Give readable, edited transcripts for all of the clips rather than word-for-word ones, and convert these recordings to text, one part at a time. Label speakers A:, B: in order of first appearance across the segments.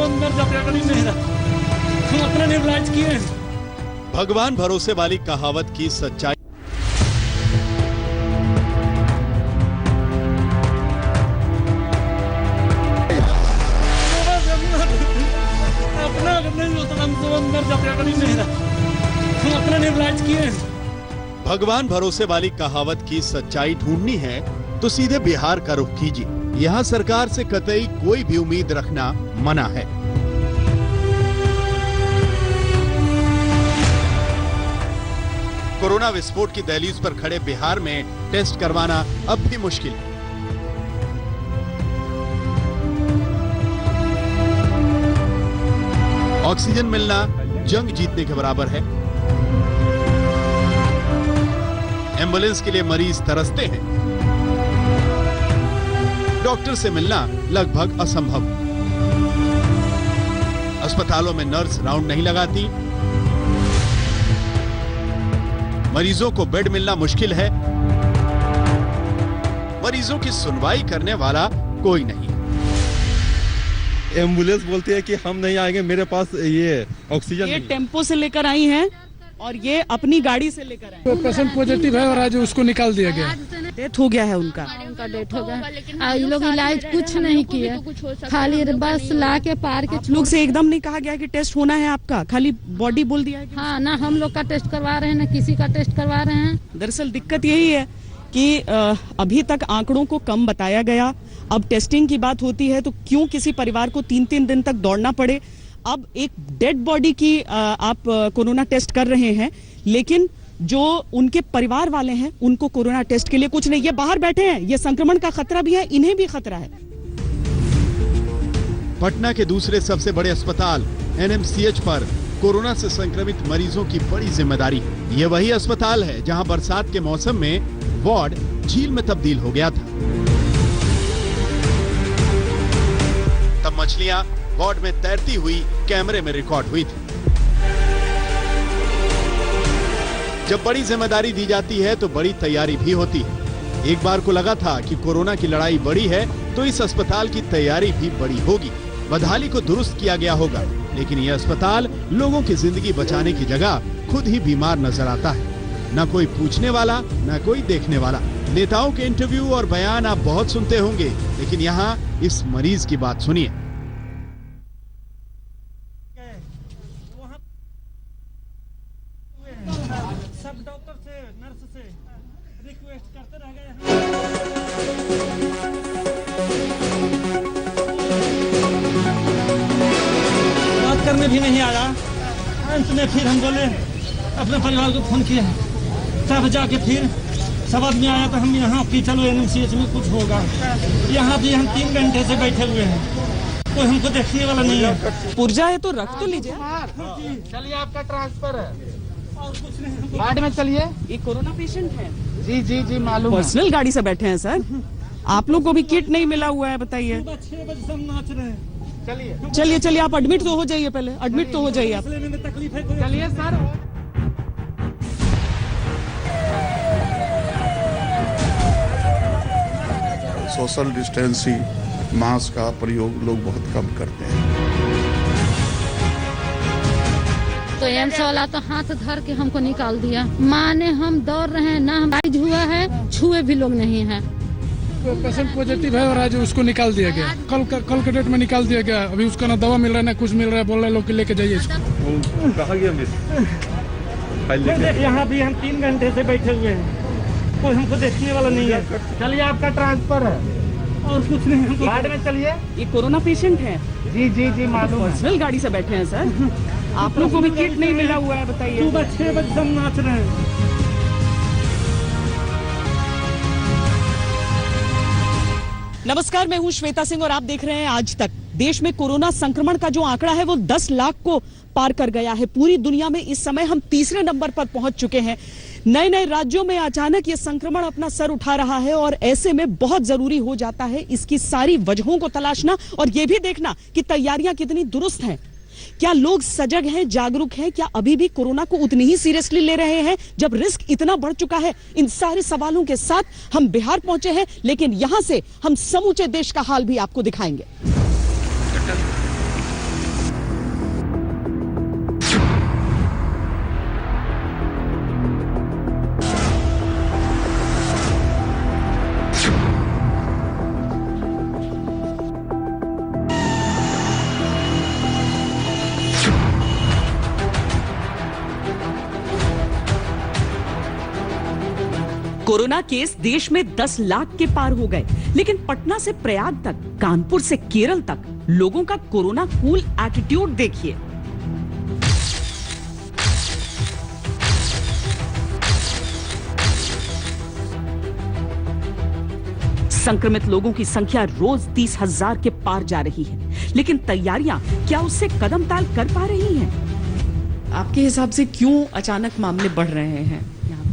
A: अंदर जाके कभी मेरा हम अपने लिए इलाज किए।
B: भगवान भरोसे वाली कहावत की सच्चाई
A: अपना नहीं होता हम तो अंदर जाके कभी मेरा हम अपने लिए इलाज किए।
B: भगवान भरोसे वाली कहावत की सच्चाई ढूंढनी है तो सीधे बिहार का रुख कीजिए। यहाँ सरकार से कतई कोई भी उम्मीद रखना मना है। कोरोना विस्फोट की दहलीज पर खड़े बिहार में टेस्ट करवाना अब भी मुश्किल है। ऑक्सीजन मिलना जंग जीतने के बराबर है। एम्बुलेंस के लिए मरीज तरसते हैं। डॉक्टर से मिलना लगभग असंभव। अस्पतालों में नर्स राउंड नहीं लगाती। मरीजों को बेड मिलना मुश्किल है। मरीजों की सुनवाई करने वाला कोई नहीं।
C: एम्बुलेंस बोलती है कि हम नहीं आएंगे, मेरे पास ये ऑक्सीजन।
D: ये टेम्पो से लेकर आई हैं और ये अपनी गाड़ी से लेकर आए।
E: पेशेंट पॉजिटिव है और आज उसको निकाल दिया गया।
D: डेथ हो गया है उनका
F: डेथ हो गया। ये लोग इलाज कुछ नहीं किए, खाली बस ला के पार के।
D: लोग से एकदम नहीं कहा गया कि टेस्ट होना है आपका, खाली बॉडी बोल दिया है।
F: हाँ, ना हम लोग का टेस्ट करवा रहे हैं, ना किसी का टेस्ट करवा रहे हैं।
D: दरअसल दिक्कत यही है कि अभी तक आंकड़ों को कम बताया गया। अब टेस्टिंग की बात होती है तो क्यों किसी परिवार को 3-3 दिन तक दौड़ना पड़े। अब एक डेड बॉडी की आप कोरोना टेस्ट कर रहे हैं, लेकिन जो उनके परिवार वाले हैं उनको कोरोना टेस्ट के लिए कुछ नहीं। ये बाहर बैठे हैं, ये संक्रमण का खतरा भी है, इन्हें भी खतरा है।
B: पटना के दूसरे सबसे बड़े अस्पताल एनएमसीएच पर कोरोना से संक्रमित मरीजों की बड़ी जिम्मेदारी है। ये वही अस्पताल है जहां बरसात के मौसम में वार्ड झील में तब्दील हो गया था। तब मछलियां वार्ड में तैरती हुई कैमरे में रिकॉर्ड हुई थी। जब बड़ी जिम्मेदारी दी जाती है तो बड़ी तैयारी भी होती है। एक बार को लगा था कि कोरोना की लड़ाई बड़ी है तो इस अस्पताल की तैयारी भी बड़ी होगी, बदहाली को दुरुस्त किया गया होगा। लेकिन यह अस्पताल लोगों की जिंदगी बचाने की जगह खुद ही बीमार नजर आता है। न कोई पूछने वाला, न कोई देखने वाला। नेताओं के इंटरव्यू और बयान आप बहुत सुनते होंगे, लेकिन यहाँ इस मरीज की बात सुनिए।
A: सब डॉक्टर से, नर्स से रिक्वेस्ट करते रह गए। बात करने भी नहीं आया। अंत में फिर हम बोले, अपने परिवार को फोन किया, तब जाके फिर सब आदमी आया तो हम यहाँ की चलो एनएमसीएच में कुछ होगा। यहाँ भी हम 3 घंटे से बैठे हुए हैं, कोई हमको देखने वाला नहीं है।
D: पुर्जा है तो रख तो लीजिए।
E: चलिए, आपका ट्रांसफर है,
A: और कुछ नहीं।
E: वार्ड में चलिए।
D: ये कोरोना पेशेंट है।
E: जी जी जी, मालूम है।
D: पर्सनल गाड़ी से बैठे हैं सर। आप लोग को भी किट नहीं मिला हुआ है, बताइए।
A: सुबह 6 बजे से हम नाच रहे हैं।
E: चलिए
D: चलिए आप एडमिट तो हो जाइए, पहले एडमिट तो हो जाइए आप।
A: में तकलीफ है कोई?
E: चलिए सर।
G: सोशल डिस्टेंसिंग, मास्क का प्रयोग लोग बहुत कम करते हैं।
F: तो एम्स वाला तो हाथ धर के हमको निकाल दिया। माने हम दौड़ रहे हैं, ना हमारी हुआ है, छुए भी लोग नहीं है।
E: पेशेंट पॉजिटिव है और आज उसको निकाल दिया गया। कल के डेट में निकाल दिया गया। अभी उसका ना दवा मिल रहा है, ना कुछ मिल रहा है। बोल रहे लोग लेके जाइए इसको।
C: कहाँ गया मिस?
A: यहाँ भी हम 3 घंटे से बैठे हुए हैं, कोई हमको देखने वाला नहीं है।
E: चलिए, आपका ट्रांसफर है,
A: और कुछ नहीं।
E: वार्ड में चलिए।
D: ये कोरोना पेशेंट है।
E: जी जी जी, मालूम है।
D: पर्सनल गाड़ी से बैठे हैं सर। आप लोग को भी किट नहीं मिला हुआ है, बताइए।
A: सुबह 6 बजे से हम नाच रहे हैं।
D: नमस्कार, मैं हूं श्वेता सिंह और आप देख रहे हैं आज तक। देश में कोरोना संक्रमण का जो आंकड़ा है वो 10 लाख को पार कर गया है। पूरी दुनिया में इस समय हम तीसरे नंबर पर पहुंच चुके हैं। नए नए राज्यों में अचानक ये संक्रमण अपना सर उठा रहा है और ऐसे में बहुत जरूरी हो जाता है इसकी सारी वजहों को तलाशना और ये भी देखना कि तैयारियां कितनी दुरुस्त हैं। क्या लोग सजग हैं, जागरूक हैं? क्या अभी भी कोरोना को उतनी ही सीरियसली ले रहे हैं जब रिस्क इतना बढ़ चुका है? इन सारे सवालों के साथ हम बिहार पहुंचे हैं, लेकिन यहां से हम समूचे देश का हाल भी आपको दिखाएंगे। कोरोना केस देश में 10 लाख के पार हो गए, लेकिन पटना से प्रयाग तक, कानपुर से केरल तक लोगों का कोरोना कूल एटीट्यूड देखिए। संक्रमित लोगों की संख्या रोज 30,000 के पार जा रही है, लेकिन तैयारियां क्या उससे कदम ताल कर पा रही हैं? आपके हिसाब से क्यों अचानक मामले बढ़ रहे हैं यहाँ?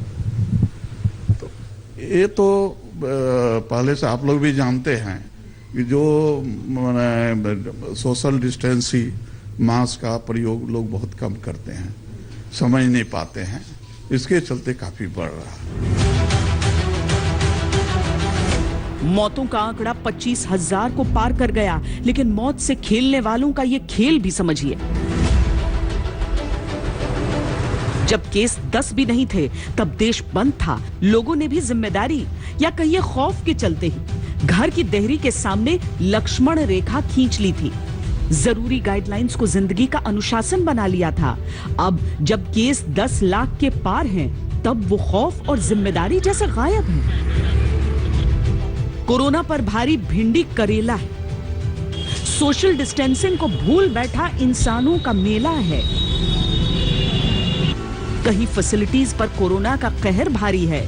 G: ये तो पहले से आप लोग भी जानते हैं कि जो सोशल डिस्टेंसिंग मास्क का प्रयोग लोग बहुत कम करते हैं, समझ नहीं पाते हैं, इसके चलते काफी बढ़ रहा है।
D: मौतों का आंकड़ा 25,000 को पार कर गया, लेकिन मौत से खेलने वालों का ये खेल भी समझिए। जब केस 10 भी नहीं थे, तब देश बंद था, लोगों ने भी जिम्मेदारी या कहिए खौफ के चलते ही घर की देहरी के सामने लक्ष्मण रेखा खींच ली थी। जरूरी गाइडलाइंस को जिंदगी का अनुशासन बना लिया था। अब जब केस 10 लाख के पार हैं, तब वो खौफ और जिम्मेदारी जैसे गायब है। कोरोना पर भारी भिंडी करेला है, सोशल डिस्टेंसिंग को भूल बैठा इंसानों का मेला है। कहीं फैसिलिटीज पर कोरोना का कहर भारी है।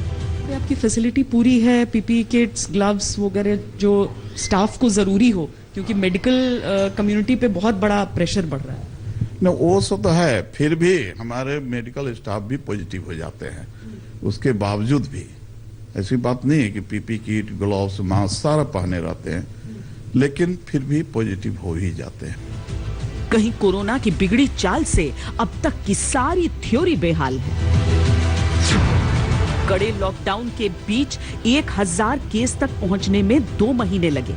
D: आपकी फैसिलिटी पूरी है, पीपीई किट्स, ग्लव्स वगैरह जो स्टाफ को जरूरी हो, क्योंकि मेडिकल कम्युनिटी पे बहुत बड़ा प्रेशर बढ़ रहा है।
G: न वो सब तो है, फिर भी हमारे मेडिकल स्टाफ भी पॉजिटिव हो जाते हैं। उसके बावजूद भी ऐसी बात नहीं है कि पीपी किट, ग्लव्स, मास्क सारा पहने रहते हैं, लेकिन फिर भी पॉजिटिव हो ही जाते हैं।
D: कहीं कोरोना की बिगड़ी चाल से अब तक की सारी थ्योरी बेहाल है। कड़े लॉकडाउन के बीच 1000 केस तक पहुंचने में 2 महीने लगे,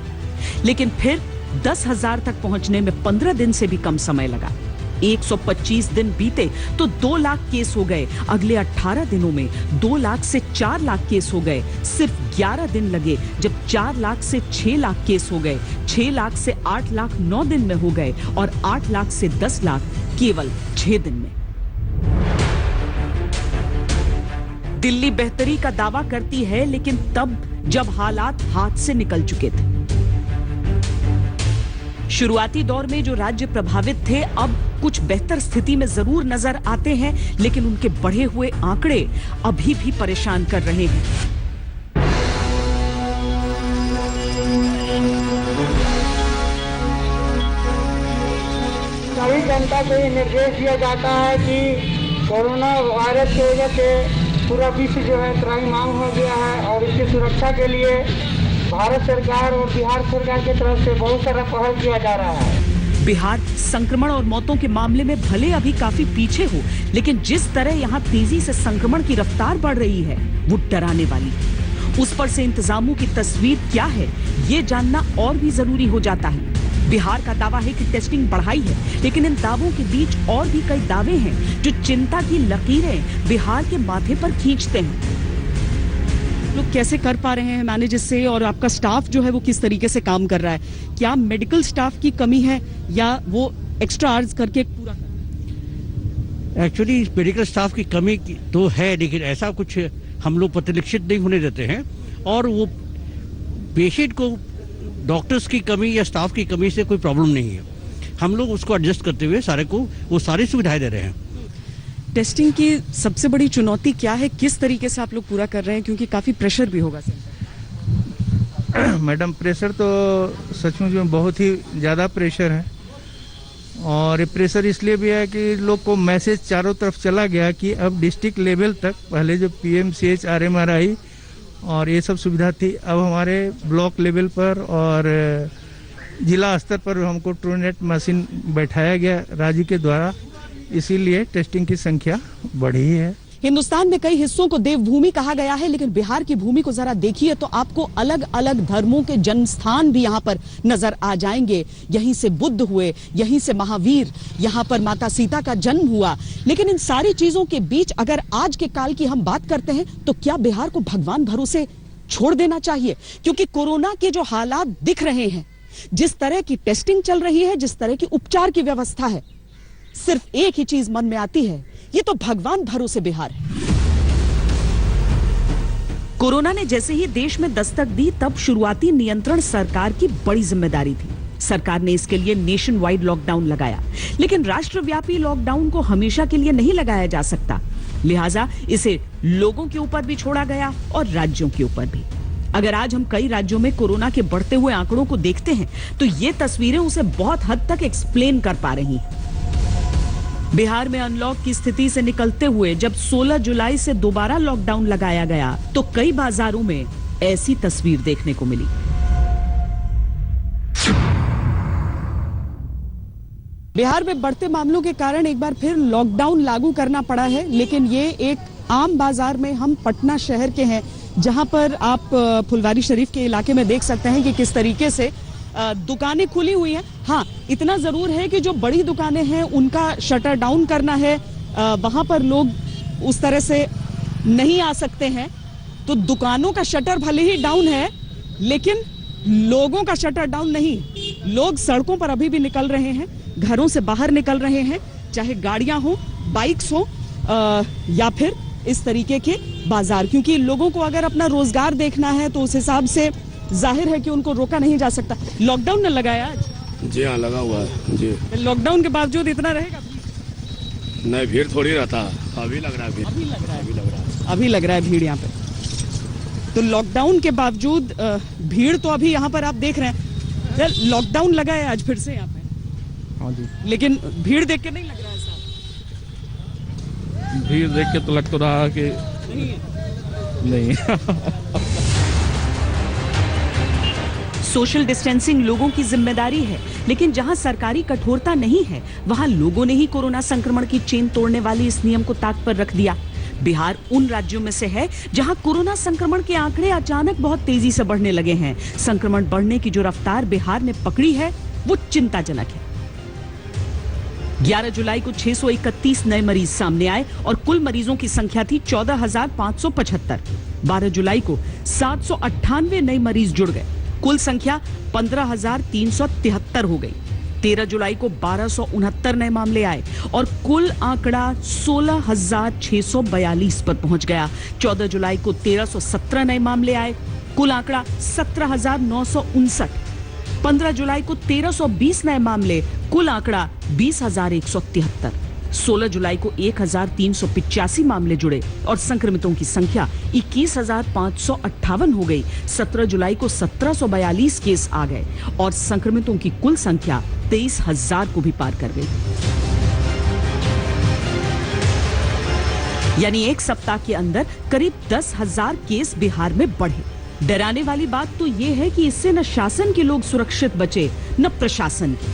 D: लेकिन फिर 10,000 तक पहुंचने में 15 दिन से भी कम समय लगा। 125 दिन बीते तो 2 लाख केस हो गए। अगले 18 दिनों में 2 लाख से 4 लाख केस हो गए। सिर्फ 11 दिन लगे जब 4 लाख से 6 लाख केस हो गए। 6 लाख से 8 लाख 9 दिन में हो गए और 8 लाख से 10 लाख केवल 6 दिन में। दिल्ली बेहतरी का दावा करती है, लेकिन तब जब हालात हाथ से निकल चुके थे। शुरुआती दौर में जो राज्य प्रभावित थे, अब कुछ बेहतर स्थिति में जरूर नजर आते हैं, लेकिन उनके बढ़े हुए आंकड़े अभी भी परेशान कर रहे हैं।
H: सभी जनता को ये निर्देश दिया जाता है कि कोरोना वायरस की वजह से पूरा विश्व जो है त्राहिमाम हो गया है, और इसकी सुरक्षा के लिए भारत सरकार और बिहार सरकार की तरफ से बहुत सारा पहल किया जा रहा है।
D: बिहार संक्रमण और मौतों के मामले में भले अभी काफी पीछे हो, लेकिन जिस तरह यहाँ तेजी से संक्रमण की रफ्तार बढ़ रही है, वो डराने वाली है। उस पर से इंतजामों की तस्वीर क्या है, ये जानना और भी जरूरी हो जाता है। बिहार का दावा है कि टेस्टिंग बढ़ाई है, लेकिन इन दावों के बीच और भी कई दावे हैं जो चिंता की लकीरें बिहार के माथे पर खींचते हैं। लोग कैसे कर पा रहे हैं मैनेज इससे, और आपका स्टाफ जो है वो किस तरीके से काम कर रहा है? क्या मेडिकल स्टाफ की कमी है या वो एक्स्ट्रा आवर्स करके पूरा?
I: एक्चुअली मेडिकल स्टाफ की कमी तो है, लेकिन ऐसा कुछ हम लोग प्रतिलक्षित नहीं होने देते हैं, और वो पेशेंट को डॉक्टर्स की कमी या स्टाफ की कमी से कोई प्रॉब्लम नहीं है। हम लोग उसको एडजस्ट करते हुए सारे को वो सारी सुविधाएं दे रहे हैं।
D: टेस्टिंग की सबसे बड़ी चुनौती क्या है, किस तरीके से आप लोग पूरा कर रहे हैं, क्योंकि काफी प्रेशर भी होगा सर?
J: मैडम, प्रेशर तो सचमुच में बहुत ही ज़्यादा प्रेशर है, और ये प्रेशर इसलिए भी है कि लोग को मैसेज चारों तरफ चला गया कि अब डिस्ट्रिक्ट लेवल तक, पहले जो PMCH RMRI और ये सब सुविधा थी, अब हमारे ब्लॉक लेवल पर और जिला स्तर पर हमको ट्रूनेट मशीन बैठाया गया राज्य के द्वारा, इसीलिए टेस्टिंग की संख्या बढ़ी है।
D: हिंदुस्तान में कई हिस्सों को देवभूमि कहा गया है, लेकिन बिहार की भूमि को जरा देखिए तो आपको अलग अलग धर्मों के जन्म स्थान भी यहाँ पर नजर आ जाएंगे। यहीं से बुद्ध हुए, यहीं से महावीर, यहाँ पर माता सीता का जन्म हुआ। लेकिन इन सारी चीजों के बीच अगर आज के काल की हम बात करते हैं, तो क्या बिहार को भगवान भरोसे छोड़ देना चाहिए? क्योंकि कोरोना के जो हालात दिख रहे हैं, जिस तरह की टेस्टिंग चल रही है, जिस तरह की उपचार की व्यवस्था है, सिर्फ एक ही चीज मन में आती है, ये तो भगवान भरोसे बिहार है। कोरोना ने जैसे ही देश में दस्तक दी, तब शुरुआती नियंत्रण सरकार की बड़ी जिम्मेदारी थी। सरकार ने इसके लिए नेशन वाइड लॉकडाउन लगाया, लेकिन राष्ट्रव्यापी लॉकडाउन को हमेशा के लिए नहीं लगाया जा सकता, लिहाजा इसे लोगों के ऊपर भी छोड़ा गया और राज्यों के ऊपर भी। अगर आज हम कई राज्यों में कोरोना के बढ़ते हुए आंकड़ों को देखते हैं, तो ये तस्वीरें उसे बहुत हद तक एक्सप्लेन कर पा रही हैं। बिहार में अनलॉक की स्थिति से निकलते हुए जब 16 जुलाई से दोबारा लॉकडाउन लगाया गया, तो कई बाजारों में ऐसी तस्वीर देखने को मिली। बिहार में बढ़ते मामलों के कारण एक बार फिर लॉकडाउन लागू करना पड़ा है, लेकिन ये एक आम बाजार में, हम पटना शहर के हैं, जहां पर आप फुलवारी शरीफ के इलाके में देख सकते हैं कि किस तरीके से दुकानें खुली हुई हैं। हाँ, इतना जरूर है कि जो बड़ी दुकानें हैं उनका शटर डाउन करना है, वहां पर लोग उस तरह से नहीं आ सकते हैं, तो दुकानों का शटर भले ही डाउन है, लेकिन लोगों का शटर डाउन नहीं। लोग सड़कों पर अभी भी निकल रहे हैं, घरों से बाहर निकल रहे हैं, चाहे गाड़ियां हो, बाइक्स हो या फिर इस तरीके के बाजार, क्योंकि लोगों को अगर अपना रोजगार देखना है तो उस हिसाब से जाहिर है कि उनको रोका नहीं जा सकता। लॉकडाउन ने लगाया आज?
K: जी हाँ, लगा हुआ है जी।
D: लॉकडाउन के बावजूद इतना रहेगा?
K: नहीं, भीड़ थोड़ी रहता, अभी लग रहा है,
D: अभी लग रहा है भीड़ यहाँ पे। तो लॉकडाउन के बावजूद भीड़ तो अभी यहाँ पर आप देख रहे हैं। लॉकडाउन लगा है आज फिर से यहाँ पे।
J: हाँ जी,
D: लेकिन भीड़ देख के नहीं लग रहा है साहब?
J: भीड़ देख के तो लग तो रहा कि नहीं।
D: सोशल डिस्टेंसिंग लोगों की जिम्मेदारी है, लेकिन जहां सरकारी कठोरता नहीं है, वहां लोगों ने ही कोरोना संक्रमण की चेन तोड़ने वाली इस नियम को ताक पर रख दिया। बिहार उन राज्यों में से है जहां कोरोना संक्रमण के आंकड़े अचानक बहुत तेजी से बढ़ने लगे हैं। संक्रमण बढ़ने की जो रफ्तार बिहार ने पकड़ी है, वो चिंताजनक है। 11 जुलाई को 631 नए मरीज सामने आए और कुल मरीजों की संख्या थी 14,575। 12 जुलाई को 798 नए मरीज जुड़ गए, कुल संख्या 15,373 हो गई। 13 जुलाई को 1269 नए मामले आए और कुल आंकड़ा 16,642 पर पहुंच गया। 14 जुलाई को 1,317 नए मामले आए, कुल आंकड़ा 17,959। 15 जुलाई को 1,320 नए मामले, कुल आंकड़ा 20,173। 16 जुलाई को 1,385 मामले जुड़े और संक्रमितों की संख्या 21,558 हो गई। 17 जुलाई को 1,742 केस आ गए और संक्रमितों की कुल संख्या 23,000 को भी पार कर गई। यानी एक सप्ताह के अंदर करीब 10,000 केस बिहार में बढ़े। डराने वाली बात तो यह है कि इससे न शासन के लोग सुरक्षित बचे, न प्रशासन के।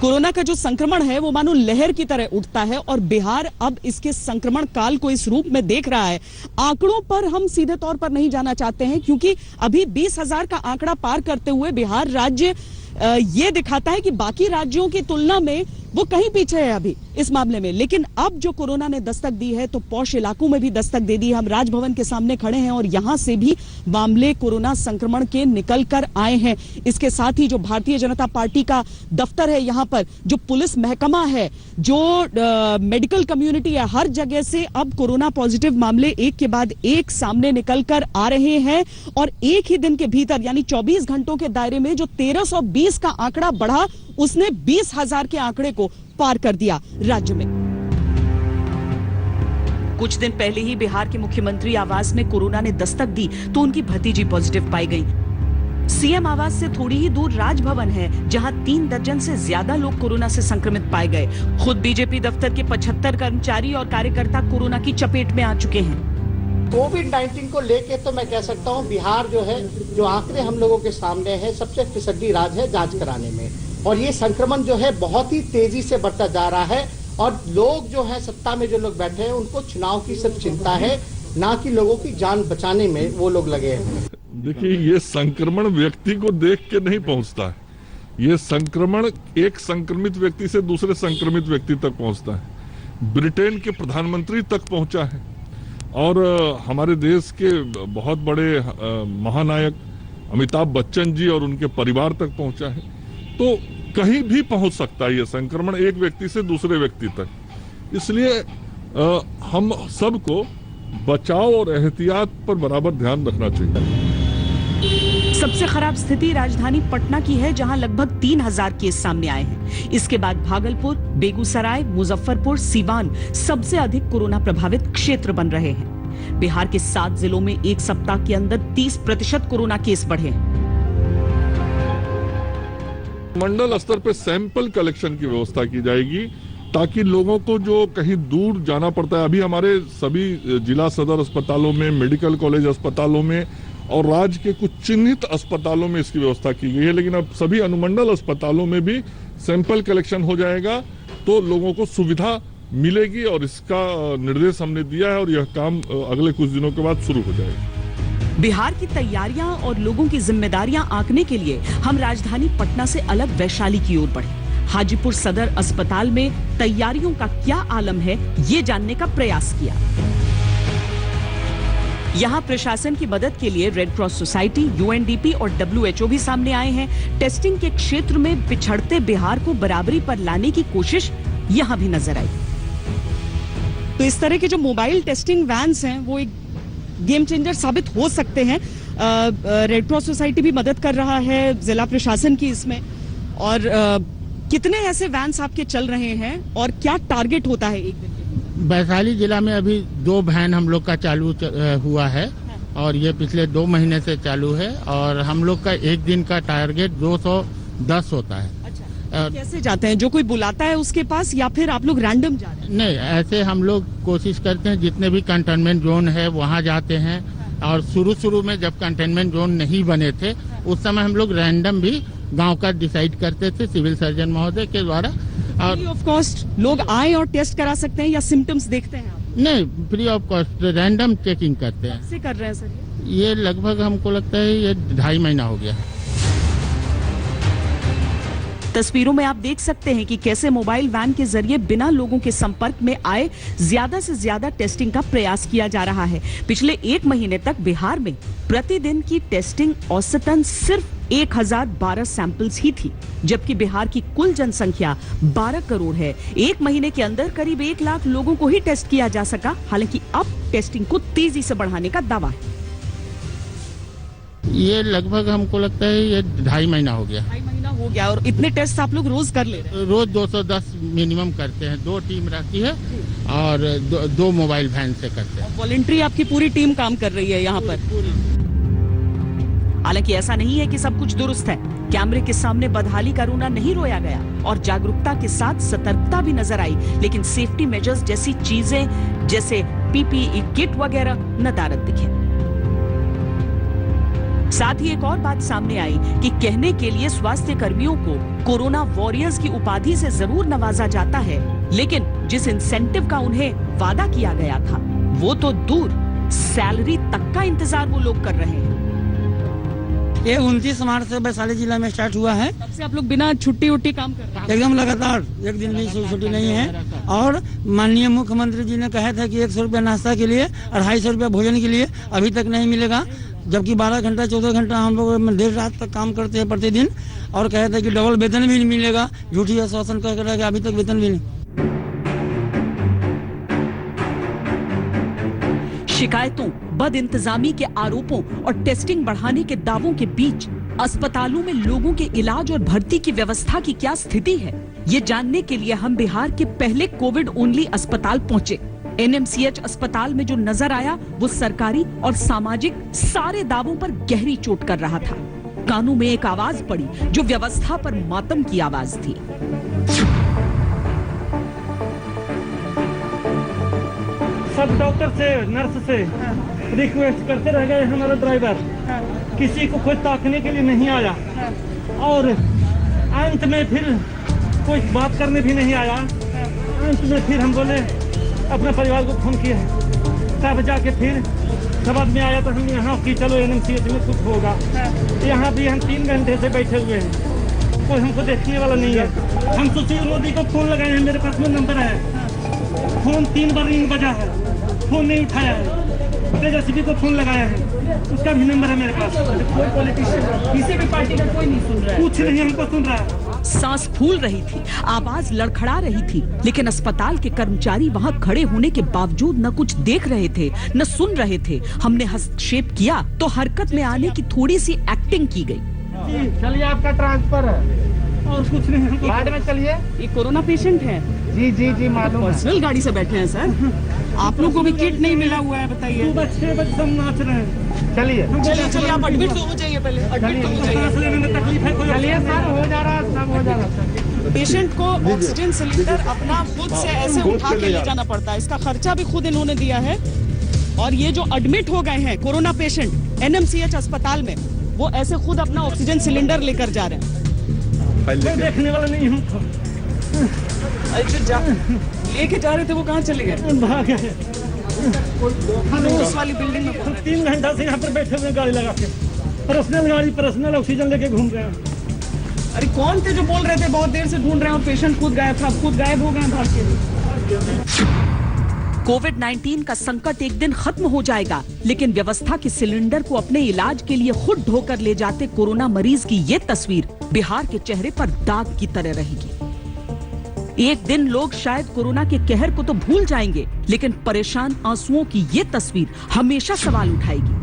D: कोरोना का जो संक्रमण है वो मानो लहर की तरह उठता है और बिहार अब इसके संक्रमण काल को इस रूप में देख रहा है। आंकड़ों पर हम सीधे तौर पर नहीं जाना चाहते हैं, क्योंकि अभी 20,000 का आंकड़ा पार करते हुए बिहार राज्य ये दिखाता है कि बाकी राज्यों की तुलना में वो कहीं पीछे है अभी इस मामले में। लेकिन अब जो कोरोना ने दस्तक दी है, तो पौष इलाकों में भी दस्तक दे दी। हम राजभवन के सामने खड़े हैं और यहां से भी मामले कोरोना संक्रमण के निकल कर आए हैं। इसके साथ ही जो भारतीय जनता पार्टी का दफ्तर है, यहाँ पर जो पुलिस महकमा है, जो मेडिकल कम्युनिटी है, हर जगह से अब कोरोना पॉजिटिव मामले एक के बाद एक सामने निकल कर आ रहे हैं। और एक ही दिन के भीतर यानी 24 घंटों के दायरे में जो 1,320 का आंकड़ा बढ़ा, उसने 20,000 के आंकड़े को पार कर दिया राज्य में। कुछ दिन पहले ही बिहार के मुख्यमंत्री आवास में कोरोना ने दस्तक दी तो उनकी भतीजी पॉजिटिव पाई गई। सीएम आवास से थोड़ी ही दूर राजभवन है, जहां 3 दर्जन से ज्यादा लोग कोरोना से संक्रमित पाए गए। खुद बीजेपी दफ्तर के 75 कर्मचारी और कार्यकर्ता कोरोना की चपेट में आ चुके हैं।
L: कोविड-19 को लेके तो मैं कह सकता हूं, बिहार जो है, जो आंकड़े हम लोगों के सामने है, सबसे फिसड्डी राज है जांच कराने में। और ये संक्रमण जो है बहुत ही तेजी से बढ़ता जा रहा है और लोग जो है, सत्ता में जो लोग बैठे हैं, उनको चुनाव की सिर्फ चिंता है, ना कि लोगों की जान बचाने में वो लोग लगे हैं।
M: देखिए, ये संक्रमण व्यक्ति को देख के नहीं पहुंचता है, ये संक्रमण एक संक्रमित व्यक्ति से दूसरे संक्रमित व्यक्ति तक पहुंचता है। ब्रिटेन के प्रधानमंत्री तक पहुंचा है और हमारे देश के बहुत बड़े महानायक अमिताभ बच्चन जी और उनके परिवार तक पहुंचा है। तो कहीं भी पहुंच सकता है ये संक्रमण, एक व्यक्ति से दूसरे व्यक्ति तक। इसलिए हम सबको बचाव और एहतियात पर बराबर ध्यान रखना चाहिए।
D: सबसे खराब स्थिति राजधानी पटना की है, जहां लगभग 3000 केस सामने आए हैं। इसके बाद भागलपुर, बेगूसराय, मुजफ्फरपुर, सीवान सबसे अधिक कोरोना प्रभावित क्षेत्र बन रहे हैं। बिहार के 7 जिलों में एक सप्ताह के अंदर 30% कोरोना केस बढ़े हैं।
M: मंडल स्तर पर सैंपल कलेक्शन की व्यवस्था की जाएगी ताकि लोगों को जो कहीं दूर जाना पड़ता है, अभी हमारे सभी जिला सदर अस्पतालों में, मेडिकल कॉलेज अस्पतालों में और राज्य के कुछ चिन्हित अस्पतालों में इसकी व्यवस्था की गई है, लेकिन अब सभी अनुमंडल अस्पतालों में भी सैंपल कलेक्शन हो जाएगा तो लोगों को सुविधा मिलेगी और इसका निर्देश हमने दिया है और यह काम अगले कुछ दिनों के बाद शुरू हो जाएगा।
D: बिहार की तैयारियां और लोगों की जिम्मेदारियां आंकने के लिए हम राजधानी पटना से अलग वैशाली की ओर बढ़े। हाजीपुर सदर अस्पताल में तैयारियों का क्या आलम है, ये जानने का प्रयास किया। यहाँ प्रशासन की मदद के लिए रेड क्रॉस सोसाइटी, यूएनडीपी और WHO भी सामने आए हैं। टेस्टिंग के क्षेत्र में पिछड़ते बिहार को बराबरी पर लाने की कोशिश यहाँ भी नजर आई। तो इस तरह के जो मोबाइल टेस्टिंग वैन्स हैं वो एक गेम चेंजर साबित हो सकते हैं। रेड क्रॉस सोसाइटी भी मदद कर रहा है, जिला प्रशासन की इसमें। और कितने ऐसे वैन्स आपके चल रहे हैं और क्या टारगेट होता है एक दिन?
N: वैशाली जिला में अभी 2 वैन हम लोग का चालू हुआ है और ये पिछले 2 महीने से चालू है और हम लोग का एक दिन का टारगेट 210 होता है।
D: अच्छा, कैसे जाते हैं? जो कोई बुलाता है उसके पास या फिर आप लोग रैंडम जा रहे हैं?
N: नहीं, ऐसे हम लोग कोशिश करते हैं, जितने भी कंटेनमेंट जोन है वहाँ जाते हैं। और शुरू में जब कंटेनमेंट जोन नहीं बने थे उस समय हम लोग रैंडम भी गांव का डिसाइड करते थे सिविल सर्जन महोदय के द्वारा। और
D: फ्री ऑफ कॉस्ट लोग आए और टेस्ट करा सकते हैं या सिम्टम्स देखते हैं आप?
N: नहीं, free of cost random checking करते हैं।
D: कैसे कर रहे हैं सर?
N: ये लगभग हमको लगता है ये 2.5 महीना हो गया।
D: तस्वीरों में आप देख सकते हैं कि कैसे मोबाइल वैन के जरिए बिना लोगों के संपर्क में आए ज्यादा से ज्यादा टेस्टिंग का प्रयास किया जा रहा है। पिछले 1 महीने तक बिहार में प्रतिदिन की टेस्टिंग औसतन सिर्फ 1012 सैंपल्स ही थी, जबकि बिहार की कुल जनसंख्या 12 करोड़ है। 1 महीने के अंदर करीब 1 लाख लोगों को ही टेस्ट किया जा सका। हालांकि अब टेस्टिंग को तेजी से बढ़ाने का दावा है।
N: ये लगभग हमको लगता है ये 2.5 महीना हो गया।
D: 2.5 महीना हो गया। और इतने टेस्ट आप लोग रोज कर ले रहे हैं?
N: रोज 210 मिनिमम करते हैं। 2 टीम रहती है और 2 मोबाइल वैन से करते हैं।
D: वॉलंटरी आपकी पूरी टीम काम कर रही है यहाँ पर? हालांकि ऐसा नहीं है कि सब कुछ दुरुस्त है। कैमरे के सामने बदहाली का रोना नहीं रोया गया और जागरूकता के साथ सतर्कता भी नजर आई, लेकिन सेफ्टी मेजर्स जैसी चीजें जैसे PPE किट वगैरह नदारद दिखे। साथ ही एक और बात सामने आई कि कहने के लिए स्वास्थ्य कर्मियों को कोरोना वॉरियर्स की उपाधि से जरूर नवाजा जाता है, लेकिन जिस इंसेंटिव का उन्हें वादा किया गया था वो तो दूर, सैलरी तक का इंतजार वो लोग कर रहे हैं।
O: ये 29 मार्च से वैशाली जिला में स्टार्ट हुआ है।
D: तब से आप लोग बिना छुट्टी काम कर रहे हैं?
O: एकदम लगातार, एक दिन भी छुट्टी नहीं है। और माननीय मुख्यमंत्री जी ने कहा था कि 100 रुपया नाश्ता के लिए और 250 रुपया भोजन के लिए, अभी तक नहीं मिलेगा। जबकि 12 घंटा 14 घंटा हम लोग देर रात तक काम करते हैं प्रतिदिन और कहे थे कि डबल वेतन भी नहीं मिलेगा। झूठी आश्वासन कह कर अभी तक वेतन भी नहीं।
D: शिकायतों, बद इंतजामी के आरोपों और टेस्टिंग बढ़ाने के दावों के बीच अस्पतालों में लोगों के इलाज और भर्ती की व्यवस्था की क्या स्थिति है, ये जानने के लिए हम बिहार के पहले कोविड ओनली अस्पताल पहुंचे। NMCH अस्पताल में जो नजर आया वो सरकारी और सामाजिक सारे दावों पर गहरी चोट कर रहा था। कानों में एक आवाज पड़ी जो व्यवस्था पर मातम की आवाज थी।
A: सब डॉक्टर से, नर्स से रिक्वेस्ट करते रह गए। हमारा ड्राइवर किसी को कोई ताकने के लिए नहीं आया और अंत में फिर कोई बात करने भी नहीं आया। अंत में फिर हम बोले, अपने परिवार को फोन किया, तब जाके फिर समझ में आया तो हम यहाँ की चलो NMCH में कुछ होगा। यहाँ भी हम 3 घंटे से बैठे हुए हैं, कोई हमको देखने वाला नहीं है। हम सुशील मोदी को फोन लगाए हैं, मेरे पास में नंबर है। फोन 3 बार रिंग बजा है, फोन नहीं उठाया है। तेजस्वी को फोन लगाया है, उसका भी नंबर है मेरे पास।
O: कोई पॉलिटिशियन किसी भी पार्टी का कोई नहीं सुन रहा है,
A: कुछ नहीं हमको सुन रहा है।
D: सांस फूल रही थी, आवाज लड़खड़ा रही थी, लेकिन अस्पताल के कर्मचारी वहां खड़े होने के बावजूद न कुछ देख रहे थे, न सुन रहे थे। हमने हस्तक्षेप किया तो हरकत में आने की थोड़ी सी एक्टिंग की गई।
H: चलिए आपका ट्रांसफर है
A: और कुछ नहीं।
H: बाद में चलिए।
D: ये कोरोना पेशेंट है?
H: जी जी जी मालूम है।
D: पर्सनल गाड़ी से बैठे हैं सर। आप लोग को भी किट नहीं मिला हुआ है, बताइए।
A: सुबह 6 बजे सब नाच रहे हैं।
H: चलिए
D: चलिए आप एडमिट तो हो जाइए पहले। एडमिट तो हो जाइए।
A: सांस लेने में तकलीफ है कोई?
H: चलिए सर, हो जा रहा है, सब हो जा रहा है।
D: पेशेंट को ऑक्सीजन सिलेंडर अपना खुद से ऐसे उठा के ले जाना पड़ता है, इसका खर्चा भी खुद इन्होंने दिया है। और ये जो एडमिट हो गए हैं कोरोना पेशेंट NMCH अस्पताल में, वो ऐसे खुद अपना ऑक्सीजन सिलेंडर लेकर जा रहे हैं।
A: मैं देखने वाला नहीं हूँ।
D: लेके जा रहे थे, वो कहाँ चले गए?
A: भाग गए।
D: उस वाली बिल्डिंग में
A: 3 घंटा से यहाँ पर बैठे हुए गाड़ी लगा के, पर्सनल गाड़ी, पर्सनल ऑक्सीजन लेके घूम रहे हैं।
D: अरे कौन थे जो बोल रहे थे बहुत देर से ढूंढ रहे हैं और पेशेंट खुद गायब था, खुद गायब हो गए भाग के। कोविड-19 का संकट एक दिन खत्म हो जाएगा, लेकिन व्यवस्था के सिलेंडर को अपने इलाज के लिए खुद ढोकर ले जाते कोरोना मरीज की ये तस्वीर बिहार के चेहरे पर दाग की तरह रहेगी। एक दिन लोग शायद कोरोना के कहर को तो भूल जाएंगे, लेकिन परेशान आंसुओं की ये तस्वीर हमेशा सवाल उठाएगी।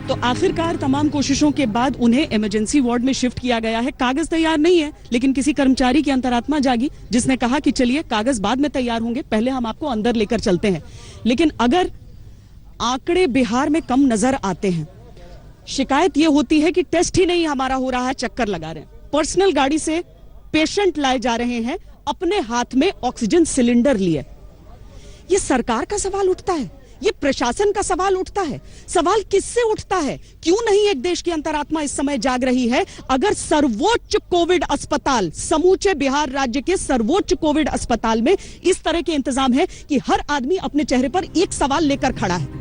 D: तो आखिरकार तमाम कोशिशों के बाद उन्हें इमरजेंसी वार्ड में शिफ्ट किया गया है। कागज तैयार नहीं है, लेकिन किसी कर्मचारी की अंतरात्मा जागी जिसने कहा कि चलिए कागज बाद में तैयार होंगे, पहले हम आपको अंदर लेकर चलते हैं। लेकिन अगर आंकड़े बिहार में कम नजर आते हैं, शिकायत यह होती है कि टेस्ट ही नहीं हमारा हो रहा है, चक्कर लगा रहे हैं। पर्सनल गाड़ी से पेशेंट लाए जा रहे हैं, अपने हाथ में ऑक्सीजन सिलेंडर लिए। ये सरकार का सवाल उठता है, ये प्रशासन का सवाल उठता है। सवाल किससे उठता है? क्यों नहीं एक देश की अंतरात्मा इस समय जाग रही है? अगर सर्वोच्च कोविड अस्पताल, समूचे बिहार राज्य के सर्वोच्च कोविड अस्पताल में इस तरह के इंतजाम है कि हर आदमी अपने चेहरे पर एक सवाल लेकर खड़ा है।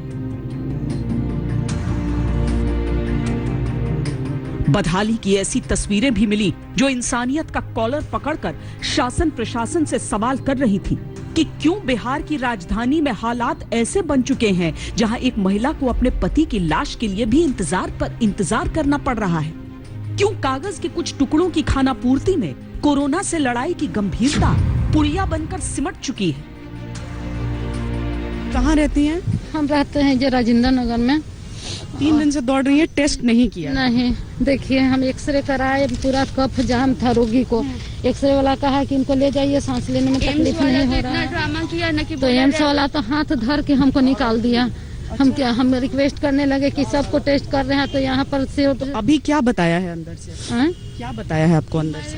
D: बदहाली की ऐसी तस्वीरें भी मिली जो इंसानियत का कॉलर पकड़कर शासन प्रशासन से सवाल कर रही थी कि क्यों बिहार की राजधानी में हालात ऐसे बन चुके हैं जहां एक महिला को अपने पति की लाश के लिए भी इंतजार करना पड़ रहा है। क्यों कागज के कुछ टुकड़ों की खानापूर्ति में कोरोना से लड़ाई की गंभीरता पुड़िया बनकर सिमट चुकी है। कहाँ रहती हैं?
F: हम रहते हैं जो राजेंद्र नगर में।
D: 3 दिन से दौड़ रही है, टेस्ट नहीं किया?
F: नहीं, देखिए हम एक्सरे कराए, पूरा कफ जाम था रोगी को। एक्सरे वाला कहा कि इनको ले जाइए, सांस लेने में तकलीफ नहीं हो रहा है।
P: ड्रामा किया ना कि
F: तो एम्स वाला तो हाथ धर के हमको निकाल दिया। हम रिक्वेस्ट करने लगे कि सबको टेस्ट कर रहे हैं, तो यहाँ पर से
D: अभी क्या बताया है अंदर से? क्या बताया है आपको अंदर से?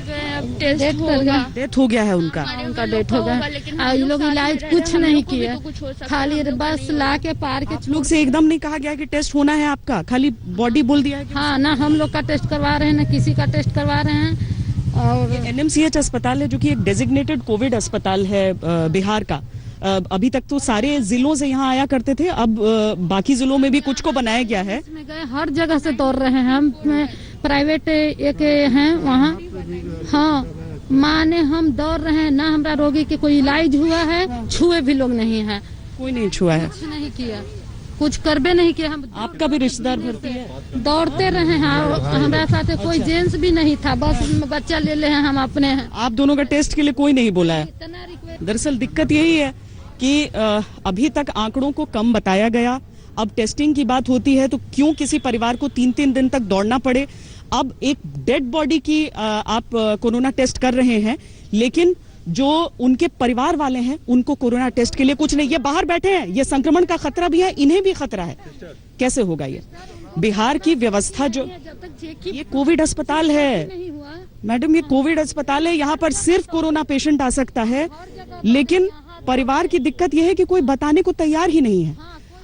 D: डेथ हो गया है उनका
F: डेथ हो गया। ये लोग इलाज कुछ नहीं किया, खाली बस ला के पार के।
D: लोग से एकदम नहीं कहा गया कि टेस्ट होना है आपका, खाली बॉडी बोल दिया है?
F: हाँ, ना हम लोग का टेस्ट करवा रहे हैं, ना किसी का टेस्ट करवा रहे हैं। और
D: NMCH अस्पताल है जो कि एक डेजिग्नेटेड कोविड अस्पताल है बिहार का। अभी तक तो सारे जिलों से यहाँ आया करते थे, अब बाकी जिलों में भी कुछ को बनाया गया है।
F: हर जगह से दौड़ रहे हैं हम। प्राइवेट एक हैं वहाँ, हाँ, माने हम दौड़ रहे हैं ना। हमारा रोगी के कोई इलाज हुआ है, छुए भी लोग नहीं है,
D: कोई नहीं छुआ है,
F: कुछ नहीं किया, कुछ करबे नहीं किया। हम
D: आपका भी रिश्तेदार भर्ती है?
F: दौड़ते रहे हैं, हमारे साथ कोई जेंट्स भी नहीं था, बस बच्चा ले ले हैं हम अपने हैं।
D: आप दोनों का टेस्ट के लिए कोई नहीं बोला है? दरअसल दिक्कत यही है कि अभी तक आंकड़ों को कम बताया गया। अब टेस्टिंग की बात होती है तो क्यों किसी परिवार को 3-3 दिन तक दौड़ना पड़े? अब एक डेड बॉडी की आप कोरोना टेस्ट कर रहे हैं, लेकिन जो उनके परिवार वाले हैं उनको कोरोना टेस्ट के लिए कुछ नहीं। ये बाहर बैठे हैं, ये संक्रमण का खतरा भी है, इन्हें भी खतरा है। कैसे होगा ये? बिहार की व्यवस्था जो, ये कोविड अस्पताल है मैडम, ये कोविड अस्पताल है, यहाँ पर सिर्फ कोरोना पेशेंट आ सकता है, लेकिन परिवार की दिक्कत यह है कि कोई बताने को तैयार ही नहीं है।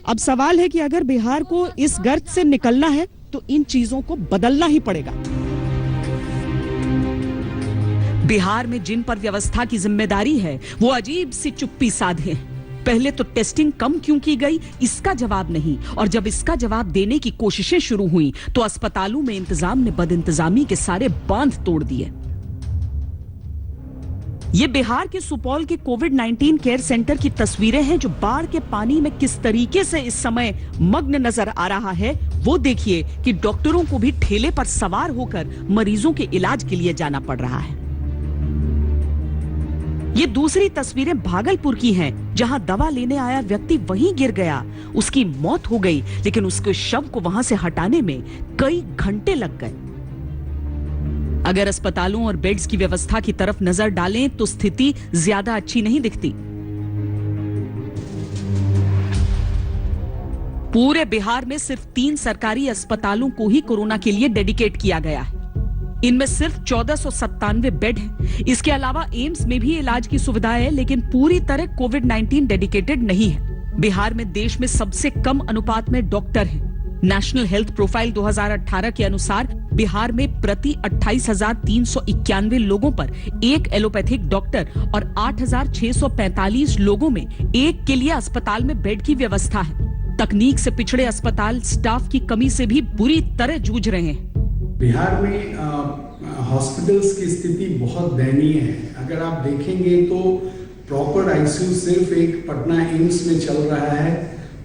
D: अब सवाल है कि अगर बिहार को इस गर्त से निकलना है तो इन चीजों को बदलना ही पड़ेगा। बिहार में जिन पर व्यवस्था की जिम्मेदारी है वो अजीब सी चुप्पी साधे हैं। पहले तो टेस्टिंग कम क्यों की गई, इसका जवाब नहीं, और जब इसका जवाब देने की कोशिशें शुरू हुई तो अस्पतालों में इंतजाम ने बदइंतजामी के सारे बांध तोड़ दिए। ये बिहार के सुपौल के कोविड-19 केयर सेंटर की तस्वीरें हैं जो बाढ़ के पानी में किस तरीके से इस समय मग्न नजर आ रहा है वो देखिए कि डॉक्टरों को भी ठेले पर सवार होकर मरीजों के इलाज के लिए जाना पड़ रहा है। ये दूसरी तस्वीरें भागलपुर की हैं, जहां दवा लेने आया व्यक्ति वहीं गिर गया। उसकी मौत हो गई, लेकिन उसके शव को वहां से हटाने में कई घंटे लग गए। अगर अस्पतालों और बेड्स की व्यवस्था की तरफ नजर डालें तो स्थिति ज्यादा अच्छी नहीं दिखती। पूरे बिहार में सिर्फ 3 सरकारी अस्पतालों को ही कोरोना के लिए डेडिकेट किया गया है। इनमें सिर्फ 1497 बेड हैं। इसके अलावा एम्स में भी इलाज की सुविधा है, लेकिन पूरी तरह कोविड-19 डेडिकेटेड नहीं है। बिहार में देश में सबसे कम अनुपात में डॉक्टर हैं। नेशनल हेल्थ प्रोफाइल 2018 के अनुसार बिहार में प्रति 28,391 लोगों पर एक एलोपैथिक डॉक्टर और 8,645 लोगों में एक के लिए अस्पताल में बेड की व्यवस्था है। तकनीक से पिछड़े अस्पताल स्टाफ की कमी से भी बुरी तरह जूझ रहे हैं।
P: बिहार में हॉस्पिटल्स की स्थिति बहुत दयनीय है। अगर आप देखेंगे तो प्रॉपर आईसीयू सिर्फ एक पटना एम्स में चल रहा है।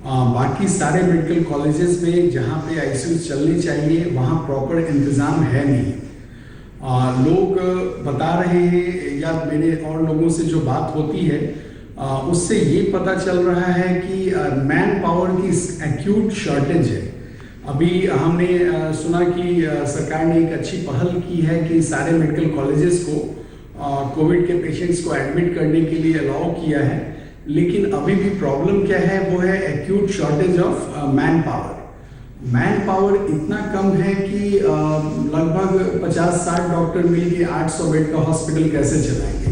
P: बाकी सारे मेडिकल कॉलेजेस में जहाँ पे आईसीयू चलनी चाहिए वहाँ प्रॉपर इंतज़ाम है नहीं। लोग बता रहे हैं या मेरे और लोगों से जो बात होती है उससे ये पता चल रहा है कि मैन पावर की एक्यूट शॉर्टेज है। अभी हमने सुना कि सरकार ने एक अच्छी पहल की है कि सारे मेडिकल कॉलेजेस को कोविड के पेशेंट्स को एडमिट करने के लिए अलाउ किया है, लेकिन अभी भी प्रॉब्लम क्या है वो है acute shortage of man power. Man power इतना कम है कि लगभग 50-60 डॉक्टर मिलकर 800 बेड का हॉस्पिटल कैसे चलाएंगे।